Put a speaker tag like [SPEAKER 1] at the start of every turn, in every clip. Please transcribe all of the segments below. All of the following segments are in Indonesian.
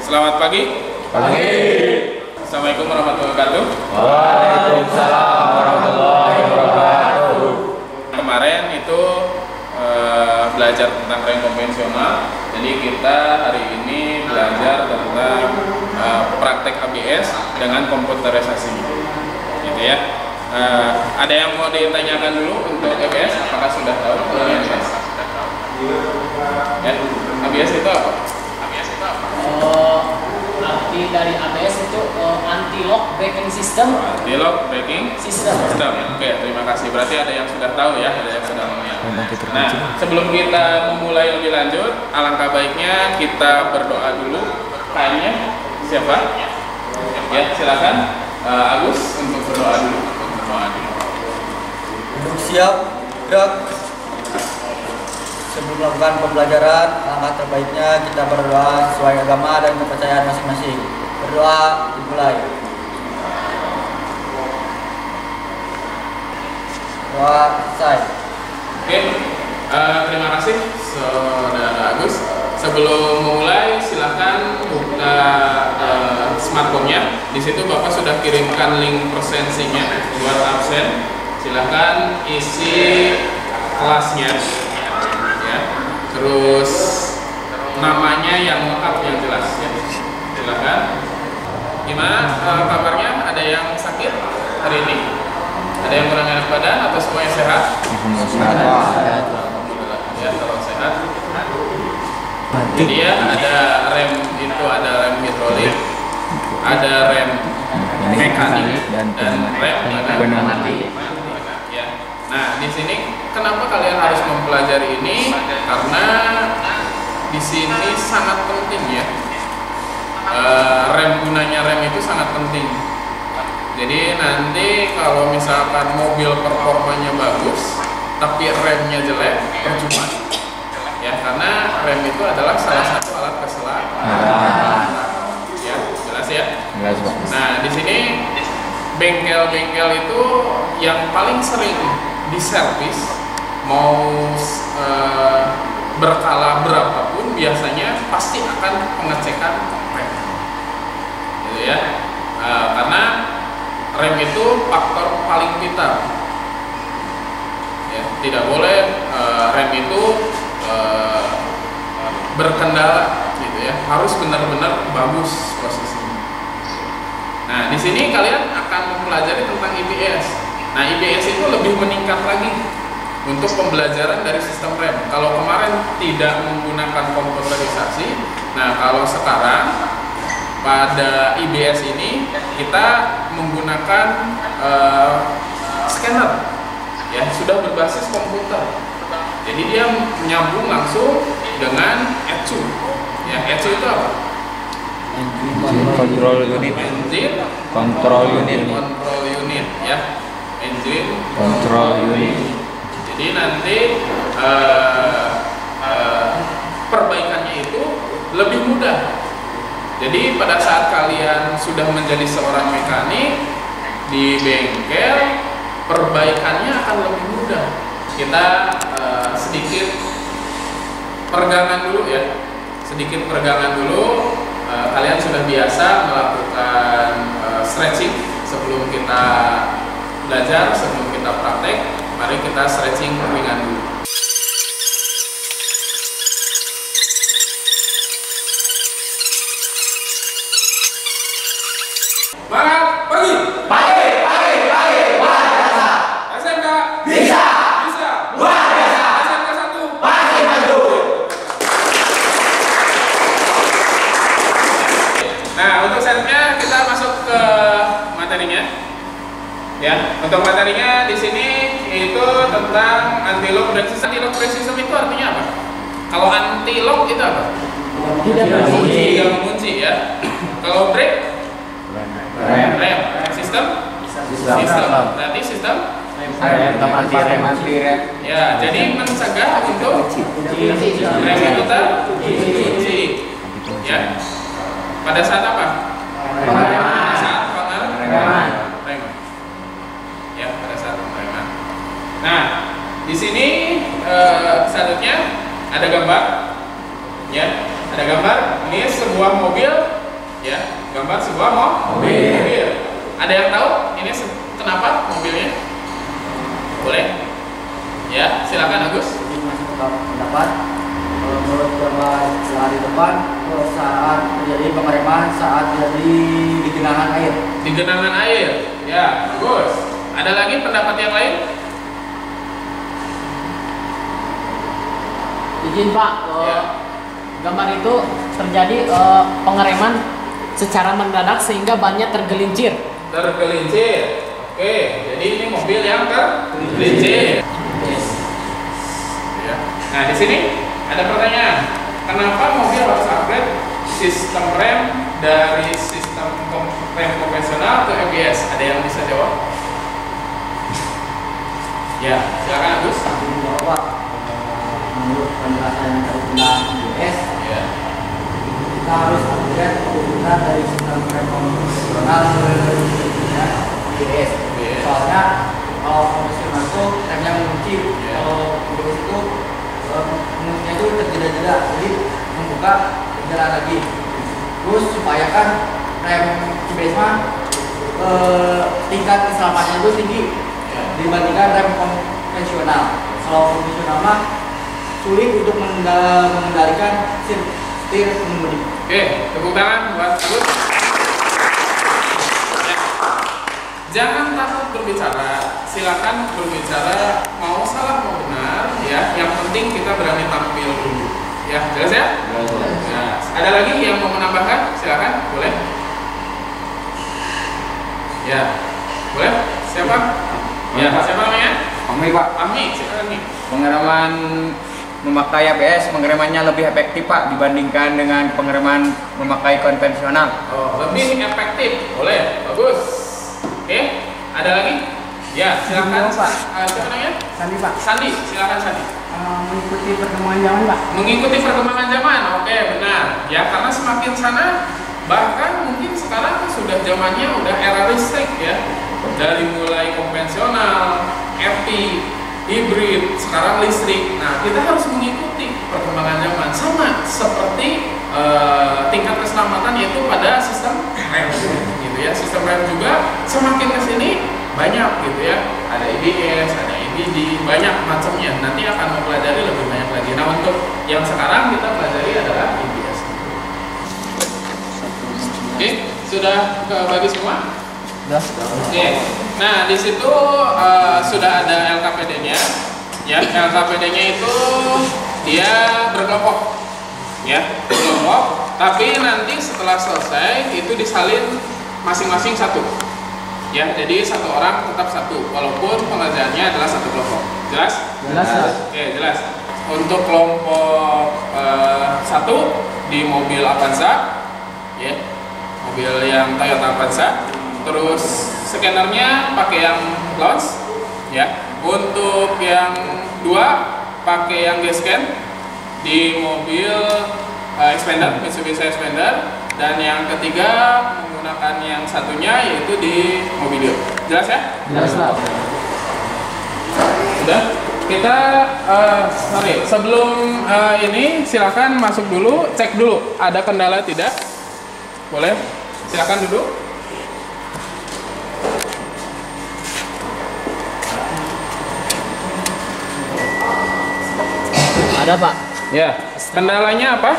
[SPEAKER 1] Selamat pagi.
[SPEAKER 2] Pagi.
[SPEAKER 1] Assalamualaikum warahmatullahi wabarakatuh.
[SPEAKER 2] Waalaikumsalam warahmatullahi wabarakatuh.
[SPEAKER 1] Kemarin itu belajar tentang rem konvensional. Jadi kita hari ini belajar tentang praktek ABS dengan komputerisasi, gitu ya. Ada yang mau ditanyakan dulu untuk ABS? Apakah sudah tahu ABS? Ya, ABS itu apa?
[SPEAKER 3] Arti dari ABS itu anti-lock braking system.
[SPEAKER 1] Anti-lock braking
[SPEAKER 3] System.
[SPEAKER 1] Oke, terima kasih. Berarti ada yang sudah tahu ya, ada yang sudah mengenal. Nah, sebelum kita memulai lebih lanjut, alangkah baiknya kita berdoa dulu. Kayaknya siapa? Ya, silakan Agus untuk berdoa dulu.
[SPEAKER 4] Duduk siap, gerak. Sebelum melakukan pembelajaran, langkah terbaiknya kita berdoa sesuai agama dan kepercayaan masing-masing. Berdoa dimulai. Doa selesai.
[SPEAKER 1] Oke, terima kasih Saudara Agus. Sebelum memulai, silakan buka smartphone-nya. Di situ Bapak sudah kirimkan link presensinya buat absen. Silakan isi kelasnya. Terus namanya yang lengkap, yang jelas ya. Silakan. Gimana kabarnya? Ada yang sakit hari ini? Ada yang kurang enak badan atau semuanya sehat? Alhamdulillah ya, kalau sehat. Jadi ya ada rem itu, ada rem hidrolik, ada rem mekanik dan rem pneumatik. Ya. Nah, di sini kenapa kalian harus mempelajari ini? Karena di sini sangat penting ya. Gunanya rem itu sangat penting. Jadi nanti kalau misalkan mobil performanya bagus, tapi remnya jelek, percuma. Ya, karena rem itu adalah salah satu alat keselamatan. Ya, jelas ya. Nah, di sini bengkel-bengkel itu yang paling sering diservis, mau berkala berapapun, biasanya pasti akan pengecekan rem, gitu ya. Karena rem itu faktor paling vital. Ya, tidak boleh rem itu berkendala, gitu ya. Harus benar-benar bagus posisinya. Nah, di sini kalian akan mempelajari tentang IBS. Nah, IBS itu lebih meningkat lagi untuk pembelajaran dari sistem rem. Kalau kemarin tidak menggunakan komputerisasi, nah kalau sekarang pada IBS ini kita menggunakan scanner, ya, sudah berbasis komputer. Jadi dia menyambung langsung dengan ECU. Ya, ECU itu apa?
[SPEAKER 2] Control unit.
[SPEAKER 1] Engine
[SPEAKER 2] Control unit.
[SPEAKER 1] Control unit, ya. Engine
[SPEAKER 2] Control unit.
[SPEAKER 1] Jadi nanti perbaikannya itu lebih mudah. Jadi pada saat kalian sudah menjadi seorang mekanik di bengkel, perbaikannya akan lebih mudah. Kita sedikit peregangan dulu ya. Sedikit peregangan dulu. Kalian sudah biasa melakukan stretching sebelum kita belajar, sebelum kita praktek. Mari kita stretching ringan dulu. Semangat, pergi.
[SPEAKER 2] Pagi, luar biasa.
[SPEAKER 1] SMK
[SPEAKER 2] Bisa. Luar biasa.
[SPEAKER 1] SMK 1
[SPEAKER 2] Pasti maju.
[SPEAKER 1] Nah, untuk setnya kita masuk ke materinya. Ya, untuk materinya di sini itu tentang anti-lock brake system. Anti-lock brake system itu artinya apa? Kalau anti-lock itu apa?
[SPEAKER 3] Tidak
[SPEAKER 1] Tidak mengunci ya. Kalau brake, rem. Sistem? Sistem. Berarti sistem?
[SPEAKER 2] Anti-rem.
[SPEAKER 1] Ya, jadi mencegah untuk rem itu terkunci. Ya. Pada saat apa? Pada saat pengereman. Ya, pada saat pengereman. Nah, di sini selanjutnya ada gambar. Ya, ada gambar. Ini sebuah mobil Ya, gambar sebuah mobil. Ada yang tahu ini kenapa mobilnya? Boleh? Ya, silakan Agus.
[SPEAKER 4] Jadi masih tetap pendapat menurut gambar di depan saat terjadi pengereman saat terjadi di genangan air.
[SPEAKER 1] Di genangan air. Ya, bagus. Ada lagi pendapat yang lain?
[SPEAKER 3] Izin Pak,
[SPEAKER 1] Ya.
[SPEAKER 3] gambar itu terjadi pengereman secara mendadak sehingga bannya tergelincir.
[SPEAKER 1] Tergelincir. Oke, jadi ini mobil yang tergelincir. Ya. Nah, di sini ada pertanyaan. Kenapa mobil harus upgrade sistem rem dari sistem rem konvensional ke ABS? Ada yang bisa jawab? Ya, silakan Agus.
[SPEAKER 4] Bahwa menurut penjelasan yang tadi tentang ABS,
[SPEAKER 1] Ya.
[SPEAKER 4] kita harus upgrade penggunaan dari sistem rem konvensional ke ABS. Soalnya kalau konvensional itu remnya mengunci,
[SPEAKER 1] Ya.
[SPEAKER 4] kalau ABS itu menguncinya itu terjeda-jeda, jadi membuka jalan lagi. Terus supaya kan rem ABS mah tingkat keselamatannya itu tinggi dibandingkan rem konvensional. Kalau konvensional mah sulit untuk mengendalikan setir pengemudi.
[SPEAKER 1] Oke, tepuk tangan buat Agus. Ya. Jangan takut berbicara, silakan berbicara, mau salah mau benar, ya. Yang penting kita berani tampil dulu. Ya, jelas ya? Nah, ada lagi yang mau menambahkan? Silakan, boleh. Ya, boleh. Siapa? Ya, siapa namanya?
[SPEAKER 5] Ami Pak,
[SPEAKER 1] Ami, silakan nih.
[SPEAKER 5] pengereman memakai ABS, pengeremannya lebih efektif Pak dibandingkan dengan pengereman memakai konvensional.
[SPEAKER 1] Oh, lebih efektif, boleh, bagus. Oke, ada lagi? Ya, silakan.
[SPEAKER 3] Pak.
[SPEAKER 1] Siapa namanya?
[SPEAKER 3] Sandi Pak,
[SPEAKER 1] Sandi, silakan Sandi.
[SPEAKER 3] mengikuti perkembangan zaman Pak.
[SPEAKER 1] Mengikuti perkembangan zaman, oke benar. Ya karena semakin sana, bahkan mungkin sekarang sudah zamannya udah era listrik ya. Dari mulai konvensional, FP, hibrid, sekarang listrik. Nah kita harus mengikuti perkembangan zaman sama seperti tingkat keselamatan yaitu pada sistem rem, gitu ya. Sistem rem juga semakin kesini banyak gitu ya. Ada ABS, ada ABD, banyak macamnya. Nanti akan mempelajari lebih banyak lagi. Nah untuk yang sekarang kita pelajari adalah ABS. Oke, sudah kebagi semua? Oke. Nah di situ sudah ada LKPD-nya. Ya, LKPD-nya itu dia berkelompok, ya berkelompok. Tapi nanti setelah selesai itu disalin masing-masing satu. Ya, jadi satu orang tetap satu, walaupun pengerjaannya adalah satu kelompok. Jelas?
[SPEAKER 3] Jelas.
[SPEAKER 1] Oke, jelas. Untuk kelompok satu di mobil Avanza, ya, mobil yang Toyota Avanza. Terus scannernya pakai yang launch, ya. Untuk yang dua pakai yang G-Scan di mobil Expander, Mitsubishi Expander. Dan yang ketiga menggunakan yang satunya yaitu di Mobilio. Jelas ya?
[SPEAKER 3] Jelas Pak.
[SPEAKER 1] Sudah? Kita sebelum ini silakan masuk dulu, cek dulu ada kendala tidak? Boleh? Silakan duduk.
[SPEAKER 3] Ada Pak.
[SPEAKER 1] Ya. Kendalanya apa?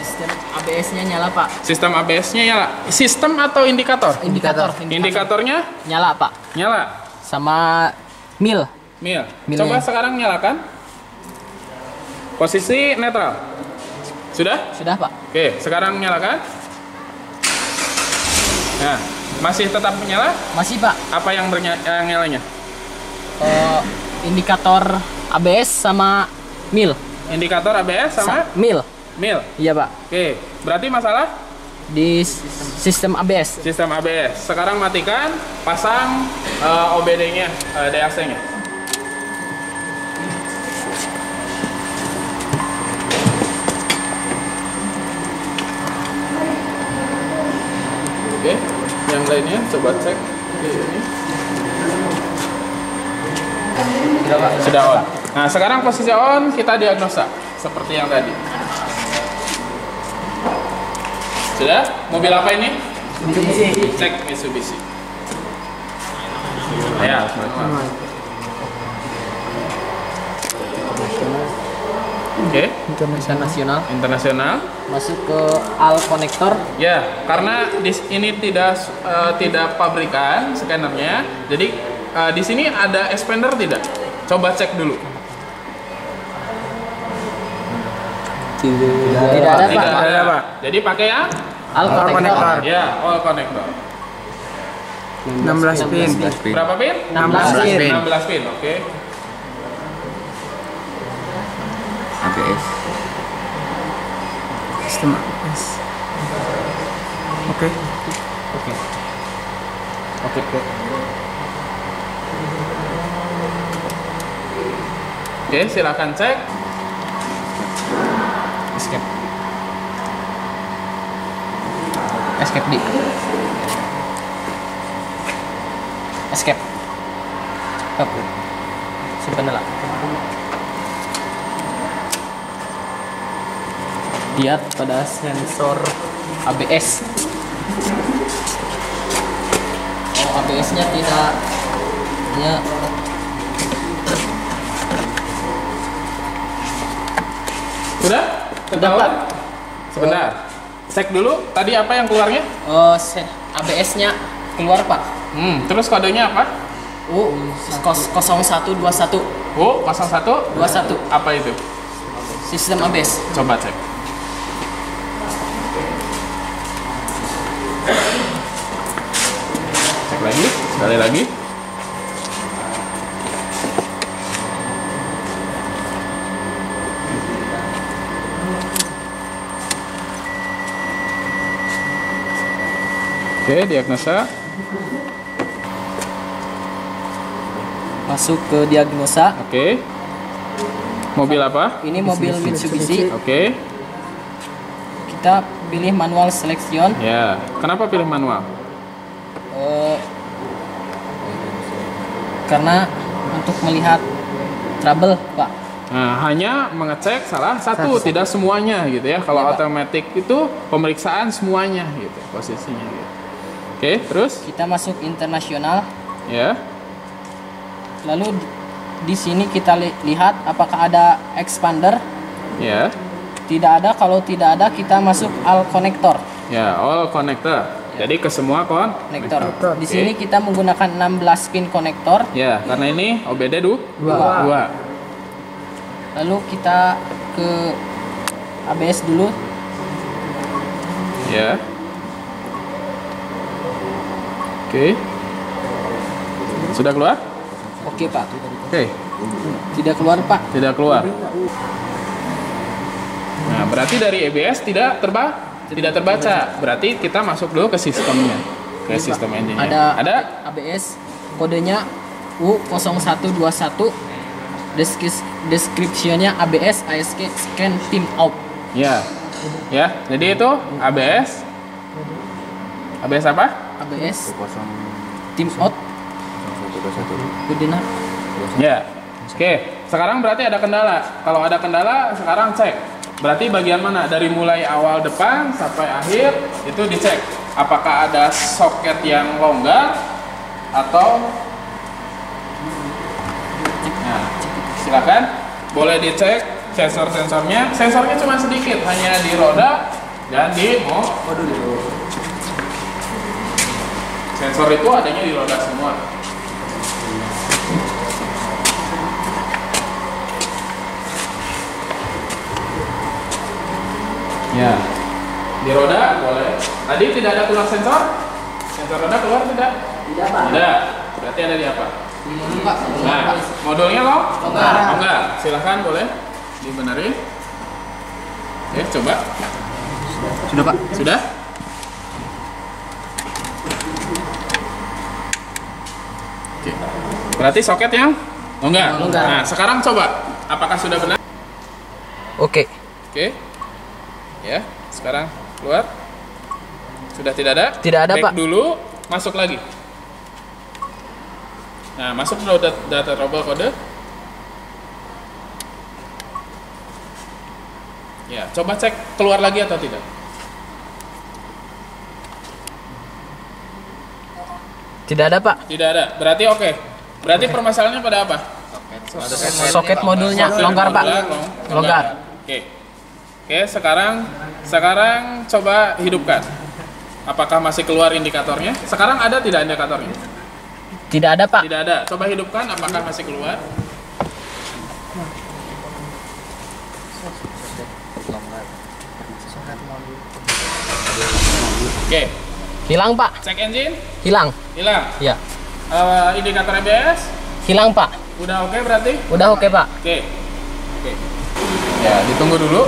[SPEAKER 3] Sistem ABS-nya nyala Pak.
[SPEAKER 1] Sistem ABS-nya nyala. Sistem atau indikator?
[SPEAKER 3] Indikator.
[SPEAKER 1] Indikatornya
[SPEAKER 3] Nyala Pak.
[SPEAKER 1] nyala.
[SPEAKER 3] Sama mil.
[SPEAKER 1] Mil.
[SPEAKER 3] Milnya.
[SPEAKER 1] Coba sekarang nyalakan. Posisi netral. Sudah?
[SPEAKER 3] Sudah Pak.
[SPEAKER 1] Oke, sekarang nyalakan. Nah, masih tetap menyala?
[SPEAKER 3] Masih Pak.
[SPEAKER 1] Apa yang nyalanya?
[SPEAKER 3] Indikator ABS sama mil.
[SPEAKER 1] Indikator ABS sama
[SPEAKER 3] Mil.
[SPEAKER 1] mil.
[SPEAKER 3] Iya Pak.
[SPEAKER 1] Oke, berarti masalah
[SPEAKER 3] Di sistem ABS.
[SPEAKER 1] sistem ABS. Sekarang matikan, pasang OBD-nya, DAC-nya. Oke, yang lainnya coba cek. Oke, ini.
[SPEAKER 3] Sudah Pak.
[SPEAKER 1] Sudah on. Nah, sekarang posisi on kita diagnosa seperti yang tadi. Sudah? Mobil apa ini?
[SPEAKER 4] Mitsubishi.
[SPEAKER 1] Cek Mitsubishi. Ya. Oke.
[SPEAKER 3] Internasional.
[SPEAKER 1] Internasional.
[SPEAKER 3] Masuk ke al konektor.
[SPEAKER 1] Ya, karena ini tidak pabrikan scannernya, jadi di sini ada expander tidak? Coba cek dulu.
[SPEAKER 3] Tidak ada,
[SPEAKER 1] Tidak
[SPEAKER 3] Pak.
[SPEAKER 1] ada, Pak. Jadi pakai yang
[SPEAKER 3] Al konektor.
[SPEAKER 1] ya all connector.
[SPEAKER 6] 16 pin.
[SPEAKER 1] Berapa pin?
[SPEAKER 3] 16 pin.
[SPEAKER 1] 16 pin, oke.
[SPEAKER 6] ABS. Sistem ABS. Oke.
[SPEAKER 1] Oke, silakan cek.
[SPEAKER 3] Escape di. Escape. Up. Sebenarnya. Lihat pada sensor ABS. Oh, ABS-nya tidak
[SPEAKER 1] Sudah? Ketahuan? Sebentar. Cek dulu tadi apa yang keluarnya?
[SPEAKER 3] ABS-nya keluar, Pak.
[SPEAKER 1] Terus kodenya apa?
[SPEAKER 3] 0121
[SPEAKER 1] Oh, 01
[SPEAKER 3] 21
[SPEAKER 1] apa itu?
[SPEAKER 3] sistem ABS.
[SPEAKER 1] Coba cek. Cek lagi, sekali lagi. Oke, diagnosa.
[SPEAKER 3] Masuk ke diagnosa.
[SPEAKER 1] Oke. Mobil apa?
[SPEAKER 3] Ini mobil Mitsubishi.
[SPEAKER 1] Oke.
[SPEAKER 3] Kita pilih manual selection.
[SPEAKER 1] Ya. Kenapa pilih manual?
[SPEAKER 3] Karena untuk melihat trouble, Pak.
[SPEAKER 1] Nah, hanya mengecek salah satu, tidak semuanya gitu ya. Kalau
[SPEAKER 3] Iya, Pak.
[SPEAKER 1] otomatis itu pemeriksaan semuanya gitu posisinya gitu. Oke, terus?
[SPEAKER 3] Kita masuk internasional.
[SPEAKER 1] Ya.
[SPEAKER 3] Lalu di sini kita lihat apakah ada expander.
[SPEAKER 1] Ya.
[SPEAKER 3] Tidak ada. Kalau tidak ada, kita masuk al konektor.
[SPEAKER 1] Ya, all connector. Jadi ke semua
[SPEAKER 3] Konektor. Di
[SPEAKER 1] Oke.
[SPEAKER 3] sini kita menggunakan 16 pin konektor.
[SPEAKER 1] Ya, karena ini OBD
[SPEAKER 3] Dua.
[SPEAKER 1] dua.
[SPEAKER 3] Lalu kita ke ABS dulu.
[SPEAKER 1] Ya. Oke. Sudah keluar?
[SPEAKER 3] Oke, Pak.
[SPEAKER 1] Oke.
[SPEAKER 3] Tidak keluar, Pak.
[SPEAKER 1] Tidak keluar. Nah, berarti dari EBS tidak terbaca. Berarti kita masuk dulu ke sistemnya. Ke sistem engine-nya. Ada?
[SPEAKER 3] ABS, kodenya U0121. Deskripsinya ABS ASK scan team out.
[SPEAKER 1] Ya. Ya, jadi itu ABS. ABS apa?
[SPEAKER 3] ABS team out. Kodenya
[SPEAKER 1] Ya. Oke, sekarang berarti ada kendala. Kalau ada kendala, sekarang cek. Berarti bagian mana? Dari mulai awal depan sampai akhir itu dicek. Apakah ada soket yang longgar atau nah, silakan boleh dicek sensor-sensornya. Sensornya cuma sedikit, hanya di roda dan di modul. Sensor itu adanya di roda semua. Ya, di roda boleh. Tadi tidak ada keluar sensor? Sensor roda keluar tidak?
[SPEAKER 3] tidak, Pak.
[SPEAKER 1] Tidak. Berarti ada di apa?
[SPEAKER 3] Ini, Pak.
[SPEAKER 1] Nah, modulnya
[SPEAKER 3] Longgar.
[SPEAKER 1] longgar. Silahkan boleh dibenerin. Oke, coba.
[SPEAKER 6] Sudah, Pak.
[SPEAKER 1] Sudah? Oke. Berarti soket yang longgar.
[SPEAKER 3] Longgar.
[SPEAKER 1] Nah, sekarang coba. Apakah sudah benar?
[SPEAKER 3] Oke.
[SPEAKER 1] Oke. Ya, sekarang keluar. Sudah tidak ada?
[SPEAKER 3] Tidak ada,
[SPEAKER 1] Back
[SPEAKER 3] Pak.
[SPEAKER 1] dulu, masuk lagi. Nah, masuk dulu data trouble kode. Ya, coba cek keluar lagi atau tidak.
[SPEAKER 3] Tidak ada, Pak.
[SPEAKER 1] Tidak ada. Berarti oke. Berarti permasalahannya pada apa?
[SPEAKER 3] Soket modulnya longgar, Pak. Longgar.
[SPEAKER 1] Oke. Oke, sekarang coba hidupkan. Apakah masih keluar indikatornya? Sekarang ada tidak indikatornya?
[SPEAKER 3] Tidak ada, Pak.
[SPEAKER 1] Tidak ada. Coba hidupkan apakah masih keluar? Oke.
[SPEAKER 3] Hilang, Pak.
[SPEAKER 1] Cek engine?
[SPEAKER 3] Hilang.
[SPEAKER 1] Hilang.
[SPEAKER 3] Ya.
[SPEAKER 1] Indikator ABS?
[SPEAKER 3] Hilang, Pak.
[SPEAKER 1] Udah oke berarti?
[SPEAKER 3] Udah oke, Pak.
[SPEAKER 1] Oke. Oke. Ya, ditunggu dulu.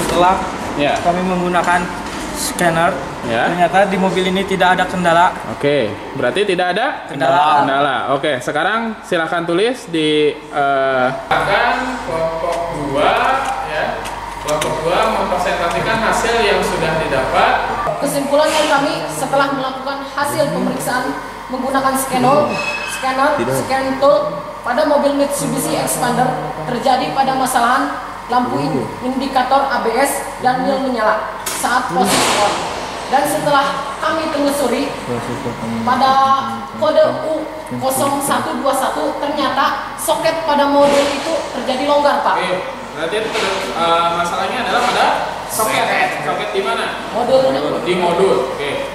[SPEAKER 7] Setelah
[SPEAKER 1] Ya.
[SPEAKER 7] kami menggunakan scanner,
[SPEAKER 1] Ya.
[SPEAKER 7] ternyata di mobil ini tidak ada kendala.
[SPEAKER 1] Oke, berarti tidak ada
[SPEAKER 7] Kendala.
[SPEAKER 1] kendala. Oke, sekarang silahkan tulis di akan kelompok 2 ya. Kelompok 2 mempresentasikan hasil yang sudah didapat.
[SPEAKER 8] Kesimpulan dari kami setelah melakukan hasil pemeriksaan menggunakan scan tool pada mobil Mitsubishi Expander terjadi pada masalahan lampu indikator ABS dan nil menyala saat posisi on. Dan setelah kami telusuri pada kode U0121 ternyata soket pada modul itu terjadi longgar, Pak.
[SPEAKER 1] Oke, berarti masalahnya adalah pada soket. Soket di mana?
[SPEAKER 8] Modulnya.
[SPEAKER 1] Di modul. Oke.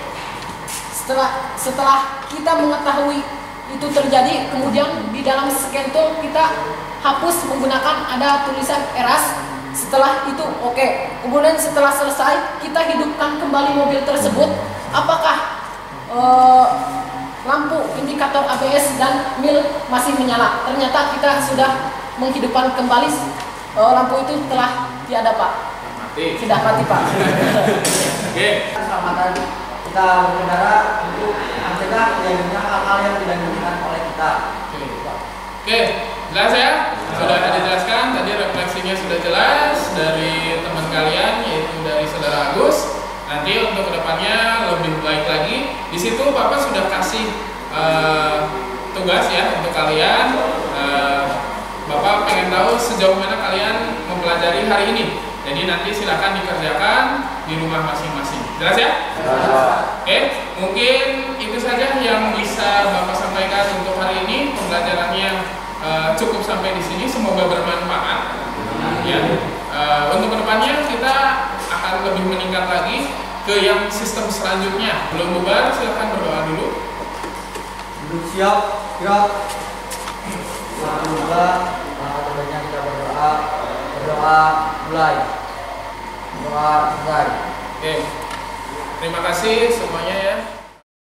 [SPEAKER 8] Setelah kita mengetahui itu terjadi, kemudian di dalam scan tool kita hapus menggunakan ada tulisan eras. Setelah itu oke. Kemudian setelah selesai kita hidupkan kembali mobil tersebut. Apakah lampu indikator ABS dan mil masih menyala? Ternyata kita sudah menghidupkan kembali lampu itu telah tiada, Pak.
[SPEAKER 1] Mati.
[SPEAKER 8] Sudah mati, Pak.
[SPEAKER 1] Oke.
[SPEAKER 4] Keselamatan kita berkendara untuk mencegah terjadinya hal-hal yang tidak diinginkan oleh kita.
[SPEAKER 1] Oke, jelas ya? Sudah dijelaskan, tadi refleksinya sudah jelas dari teman kalian, yaitu dari Saudara Agus. Nanti untuk kedepannya lebih baik lagi. Di situ Bapak sudah kasih tugas ya untuk kalian. Bapak pengen tahu sejauh mana kalian mempelajari hari ini. Jadi nanti silakan dikerjakan di rumah masing-masing. Jelas ya? Oke, mungkin itu saja yang bisa Bapak sampaikan untuk hari ini. Pembelajarannya cukup sampai di sini. Semoga bermanfaat. Ya. Untuk kedepannya kita akan lebih meningkat lagi ke yang sistem selanjutnya. Belum bubar, silakan berdoa dulu.
[SPEAKER 4] Duduk siap, gerak. Alhamdulillah, alhamdulillah kita berdoa mulai. Doa selesai.
[SPEAKER 1] Oke. Terima kasih semuanya ya.